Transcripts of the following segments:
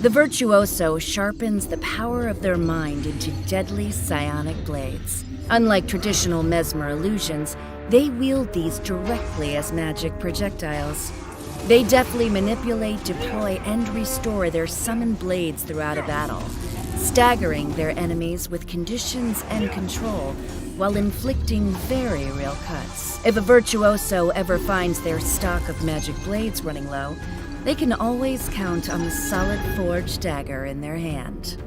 The Virtuoso sharpens the power of their mind into deadly psionic blades. Unlike traditional Mesmer illusions, they wield these directly as magic projectiles. They deftly manipulate, deploy, and restore their summoned blades throughout a battle, staggering their enemies with conditions and control while inflicting very real cuts. If a Virtuoso ever finds their stock of magic blades running low, they can always count on the solid forged dagger in their hand.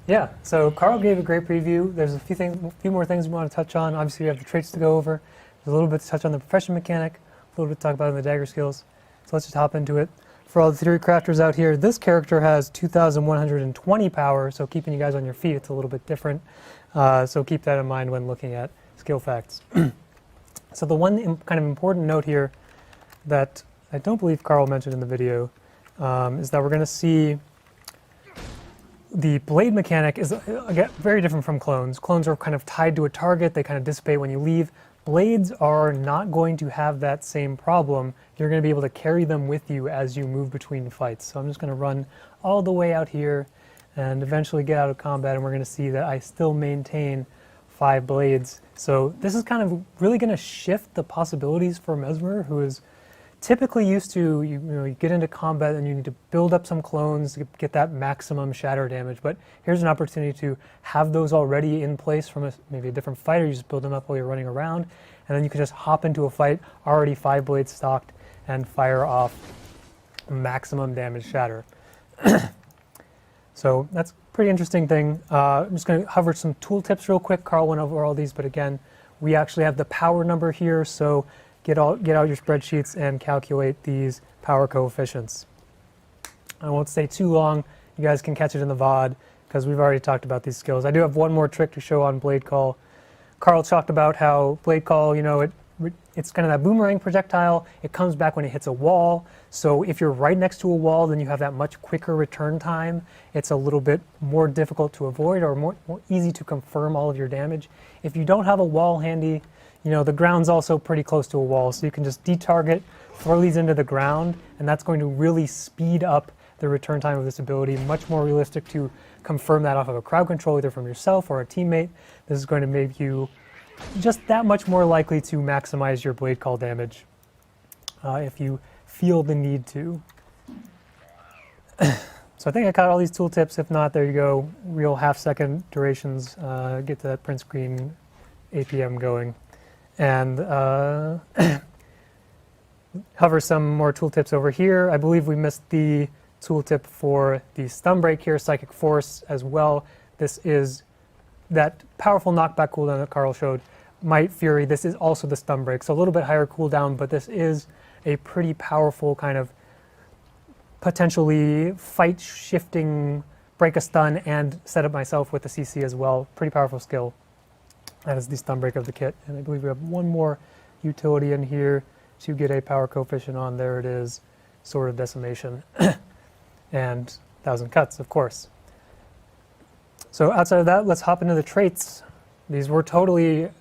Yeah, so Carl gave a great preview. There's a few more things we want to touch on. Obviously, we have the traits to go over. There's a little bit to touch on the profession mechanic, a little bit to talk about in the dagger skills. So let's just hop into it. For all the theory crafters out here, this character has 2,120 power, so keeping you guys on your feet, it's a little bit different. So keep that in mind when looking at skill facts. So the one kind of important note here that I don't believe Carl mentioned in the video is that we're going to see the blade mechanic is again very different from clones. Clones are kind of tied to a target. They kind of dissipate when you leave. Blades are not going to have that same problem. You're going to be able to carry them with you as you move between fights. So I'm just going to run all the way out here and eventually get out of combat, and we're going to see that I still maintain 5 blades. So this is kind of really going to shift the possibilities for Mesmer, who is typically used to, you get into combat and you need to build up some clones to get that maximum shatter damage. But here's an opportunity to have those already in place from maybe a different fighter. You just build them up while you're running around, and then you can just hop into a fight, already 5 blades stocked, and fire off maximum damage shatter. So that's a pretty interesting thing. I'm just going to cover some tool tips real quick. Carl went over all these, but again, we actually have the power number here, so get out your spreadsheets and calculate these power coefficients. I won't stay too long. You guys can catch it in the VOD because we've already talked about these skills. I do have one more trick to show on Blade Call. Carl talked about how Blade Call, it's kind of that boomerang projectile. It comes back when it hits a wall. So if you're right next to a wall, then you have that much quicker return time. It's a little bit more difficult to avoid or more easy to confirm all of your damage. If you don't have a wall handy, the ground's also pretty close to a wall, so you can just detarget, throw these into the ground, and that's going to really speed up the return time of this ability. Much more realistic to confirm that off of a crowd control, either from yourself or a teammate. This is going to make you just that much more likely to maximize your Blade Call damage if you feel the need to. So I think I caught all these tool tips. If not, there you go. Real half-second durations. Get to that print screen APM going. And cover some more tooltips over here. I believe we missed the tooltip for the stun break here, Psychic Force as well. This is that powerful knockback cooldown that Carl showed. Might Fury, this is also the stun break. So a little bit higher cooldown, but this is a pretty powerful kind of potentially fight shifting, break a stun and set up myself with the CC as well. Pretty powerful skill. That is the stun break of the kit. And I believe we have one more utility in here to get a power coefficient on. There it is, Sword of Decimation. And 1,000 cuts, of course. So outside of that, let's hop into the traits. These were totally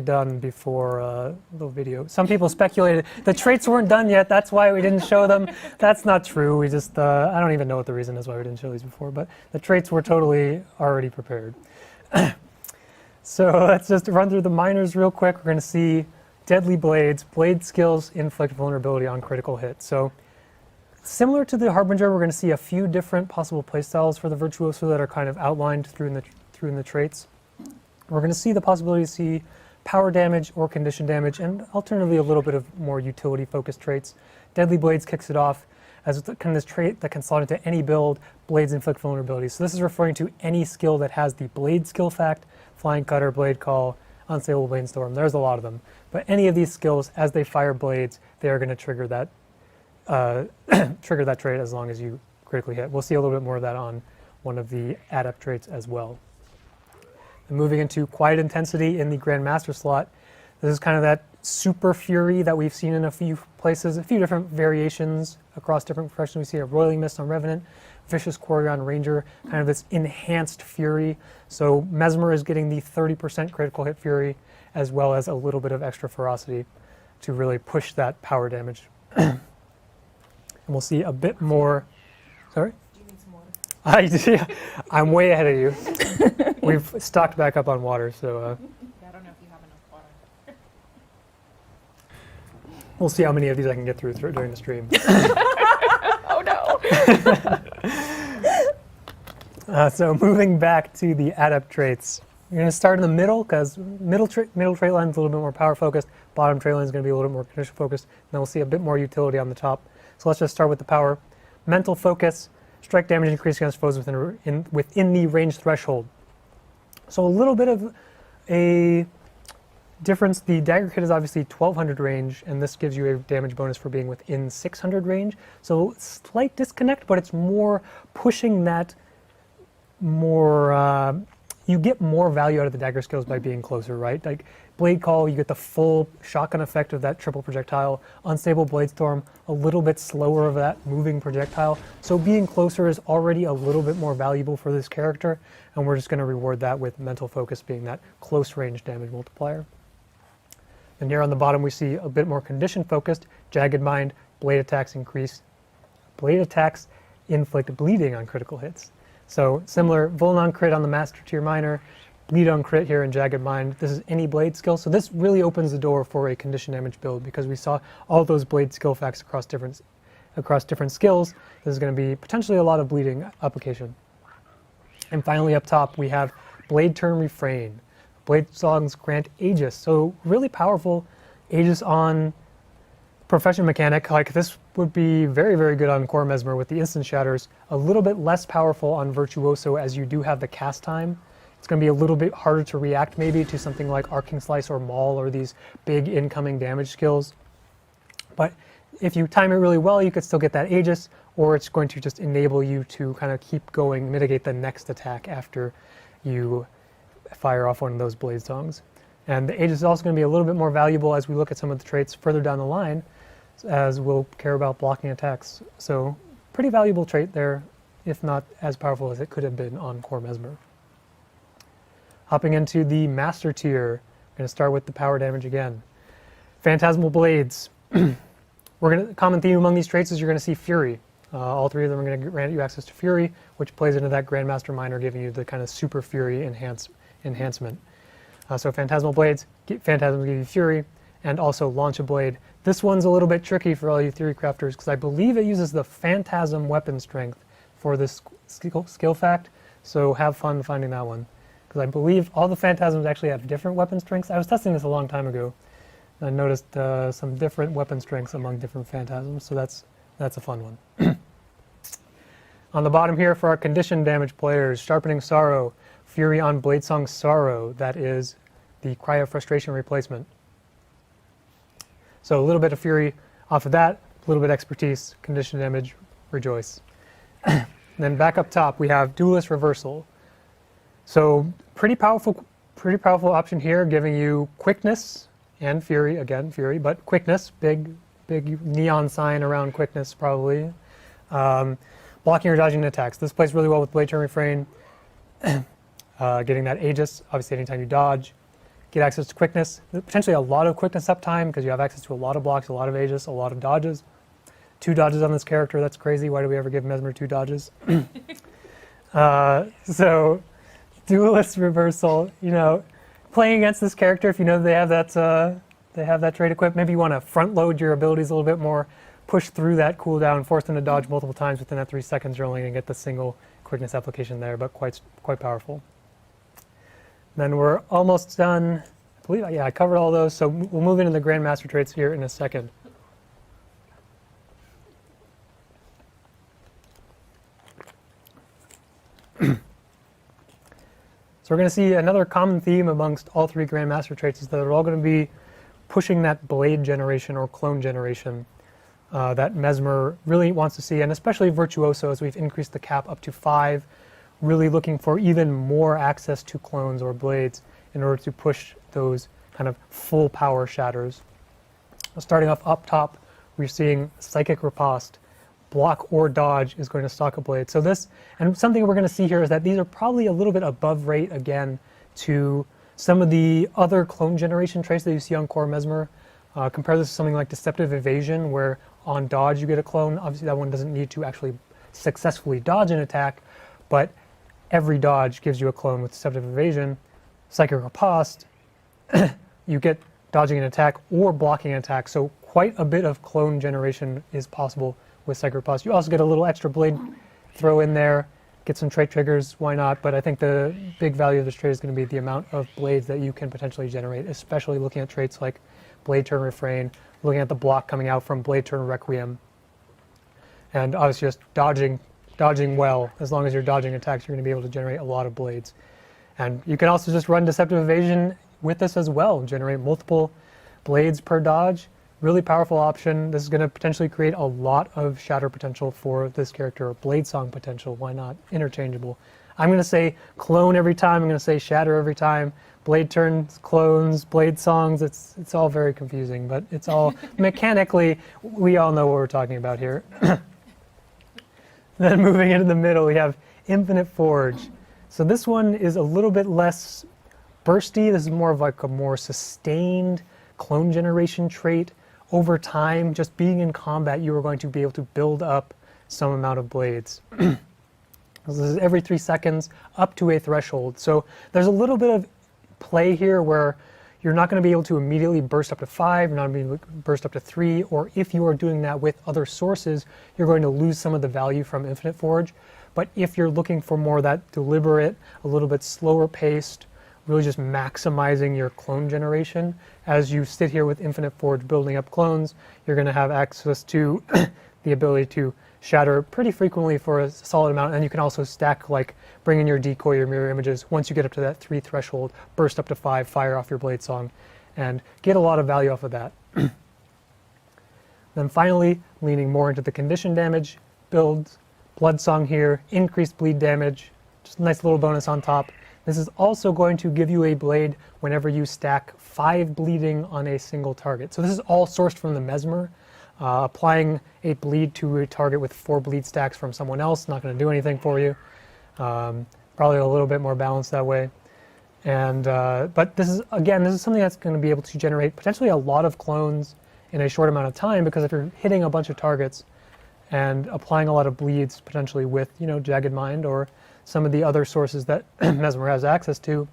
done before the video. Some people speculated the traits weren't done yet, that's why we didn't show them. That's not true. We just, I don't even know what the reason is why we didn't show these before, but the traits were totally already prepared. So let's just run through the minors real quick. We're going to see Deadly Blades. Blade skills inflict vulnerability on critical hit. So similar to the Harbinger, we're going to see a few different possible playstyles for the Virtuoso that are kind of outlined through in the traits. We're going to see the possibility to see power damage or condition damage, and alternatively a little bit of more utility-focused traits. Deadly Blades kicks it off as kind of this trait that can slot into any build. Blades inflict vulnerability. So this is referring to any skill that has the Blade skill fact, Flying Cutter, Blade Call, Unstable Blade Storm. There's a lot of them. But any of these skills, as they fire blades, they are going to trigger that trait as long as you critically hit. We'll see a little bit more of that on one of the adept traits as well. And moving into Quiet Intensity in the Grandmaster slot. This is kind of that super fury that we've seen in a few places, a few different variations across different professions. We see a roiling mist on Revenant, vicious quarry on Ranger, kind of this enhanced fury. So Mesmer is getting the 30% critical hit fury, as well as a little bit of extra ferocity to really push that power damage. And we'll see a bit more. Sorry? Do you need some water? Yeah, I'm way ahead of you. We've stocked back up on water, so Yeah, I don't know if you have enough water. we'll see how many of these I can get through during the stream. Oh no! So moving back to the adept traits, you're going to start in the middle because middle trait line is a little bit more power focused. Bottom trait line is going to be a little bit more condition focused. And then we'll see a bit more utility on the top. So let's just start with the power. Mental focus, strike damage increase against foes within the range threshold. So a little bit of a difference. The dagger kit is obviously 1200 range, and this gives you a damage bonus for being within 600 range. So slight disconnect, but it's more pushing that more. You get more value out of the dagger skills by being closer, right? Like Blade Call, you get the full shotgun effect of that triple projectile. Unstable Blade Storm, a little bit slower of that moving projectile. So being closer is already a little bit more valuable for this character, and we're just going to reward that with mental focus being that close range damage multiplier. And here on the bottom we see a bit more condition focused, Jagged Mind, blade attacks increase. Blade attacks inflict bleeding on critical hits. So similar, Vuln on crit on the Master Tier Minor, bleed on crit here in Jagged Mind. This is any blade skill. So this really opens the door for a condition damage build because we saw all those blade skill facts across different skills. This is going to be potentially a lot of bleeding application. And finally up top we have Blade Turn Refrain. Blade songs grant Aegis. So really powerful Aegis on profession mechanic. Like this would be very, very good on Core Mesmer with the instant shatters. A little bit less powerful on Virtuoso as you do have the cast time. It's going to be a little bit harder to react maybe to something like Arcing Slice or Maul or these big incoming damage skills. But if you time it really well, you could still get that Aegis, or it's going to just enable you to kind of keep going, mitigate the next attack after you fire off one of those blade songs. And the Aegis is also going to be a little bit more valuable as we look at some of the traits further down the line, as we'll care about blocking attacks. So pretty valuable trait there, if not as powerful as it could have been on Core Mesmer. Hopping into the Master Tier, I'm going to start with the power damage again. Phantasmal Blades. Common theme among these traits is you're going to see Fury. All three of them are going to grant you access to Fury, which plays into that Grandmaster Minor, giving you the kind of super Fury enhancement. So Phantasmal Blades, Phantasms give you Fury, and also Launch a Blade. This one's a little bit tricky for all you Theory Crafters because I believe it uses the Phantasm weapon strength for this skill fact, so have fun finding that one. Because I believe all the Phantasms actually have different weapon strengths. I was testing this a long time ago, and I noticed some different weapon strengths among different Phantasms, so that's a fun one. On the bottom here for our condition damage players, Sharpening Sorrow, Fury on Bladesong Sorrow, that is the Cry of Frustration replacement. So a little bit of Fury off of that, a little bit expertise, condition damage, Rejoice. And then back up top we have Duelist Reversal. So pretty powerful option here, giving you quickness and Fury, again Fury, but quickness, big neon sign around quickness probably. Blocking or dodging attacks. This plays really well with Blade Turn Refrain. Getting that Aegis, obviously anytime you dodge. Get access to quickness, potentially a lot of quickness uptime because you have access to a lot of blocks, a lot of Aegis, a lot of dodges. 2 dodges on this character, that's crazy. Why do we ever give Mesmer 2 dodges? So Duelist Reversal, playing against this character, if you know they have that trait equipped, maybe you want to front load your abilities a little bit more, push through that cooldown, force them to dodge multiple times within that 3 seconds. You're only going to get the single quickness application there, but quite powerful. Then we're almost done. I believe, I covered all those, so we'll move into the Grandmaster traits here in a second. So we're going to see another common theme amongst all 3 Grandmaster traits is that they're all going to be pushing that blade generation or clone generation that Mesmer really wants to see, and especially Virtuoso as we've increased the cap up to 5, really looking for even more access to clones or blades in order to push those kind of full power shatters. Starting off up top, we're seeing Psychic Riposte. Block or dodge is going to stock a blade. So this, and something we're going to see here is that these are probably a little bit above rate again to some of the other clone generation traits that you see on core Mesmer. Compare this to something like Deceptive Evasion, where on dodge you get a clone. Obviously that one doesn't need to actually successfully dodge an attack, but every dodge gives you a clone with Deceptive Evasion. Psychic Riposte, you get dodging an attack or blocking an attack, so quite a bit of clone generation is possible with Psychic Riposte. You also get a little extra blade throw in there, get some trait triggers, why not? But I think the big value of this trait is going to be the amount of blades that you can potentially generate, especially looking at traits like Blade Turn Refrain, looking at the block coming out from Blade Turn Requiem, and obviously just dodging well. As long as you're dodging attacks, you're going to be able to generate a lot of blades. And you can also just run Deceptive Evasion with this as well, generate multiple blades per dodge. Really powerful option. This is going to potentially create a lot of shatter potential for this character, blade song potential. Why not? Interchangeable. I'm going to say clone every time. I'm going to say shatter every time. Blade turns, clones, blade songs. It's all very confusing, but it's all mechanically, we all know what we're talking about here. Then moving into the middle, we have Infinite Forge. So this one is a little bit less bursty. This is more of like a more sustained clone generation trait. Over time, just being in combat, you are going to be able to build up some amount of blades. This is every 3 seconds up to a threshold. So there's a little bit of play here where you're not going to be able to immediately burst up to 5, you're not going to be able to burst up to 3, or if you are doing that with other sources, you're going to lose some of the value from Infinite Forge. But if you're looking for more of that deliberate, a little bit slower paced, really just maximizing your clone generation, as you sit here with Infinite Forge building up clones, you're going to have access to the ability to shatter pretty frequently for a solid amount, and you can also stack, like bring in your decoy or mirror images. Once you get up to that 3 threshold, burst up to 5, fire off your blade song, and get a lot of value off of that. Then finally, leaning more into the condition damage builds, blood song here, increased bleed damage, just a nice little bonus on top. This is also going to give you a blade whenever you stack 5 bleeding on a single target. So this is all sourced from the Mesmer. Applying a bleed to a target with 4 bleed stacks from someone else, not going to do anything for you. Probably a little bit more balanced that way. And but this is, again, this is something that's going to be able to generate potentially a lot of clones in a short amount of time, because if you're hitting a bunch of targets and applying a lot of bleeds potentially with, you know, Jagged Mind or some of the other sources that Mesmer has access to,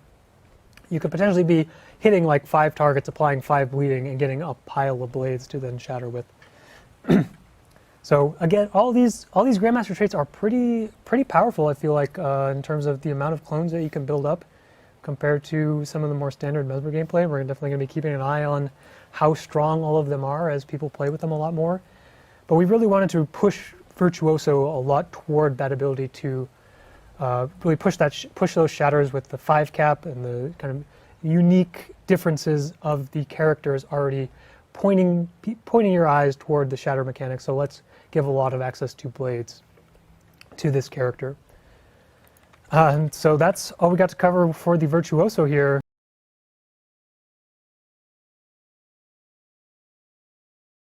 you could potentially be hitting like 5 targets, applying 5 bleeding, and getting a pile of blades to then shatter with. So again, all these Grandmaster traits are pretty powerful, I feel like, in terms of the amount of clones that you can build up compared to some of the more standard Mesmer gameplay. We're definitely going to be keeping an eye on how strong all of them are as people play with them a lot more. But we really wanted to push Virtuoso a lot toward that ability to really push those shatters with the 5 cap and the kind of unique differences of the characters already pointing your eyes toward the shatter mechanic. So let's give a lot of access to blades to this character. And so that's all we got to cover for the Virtuoso here.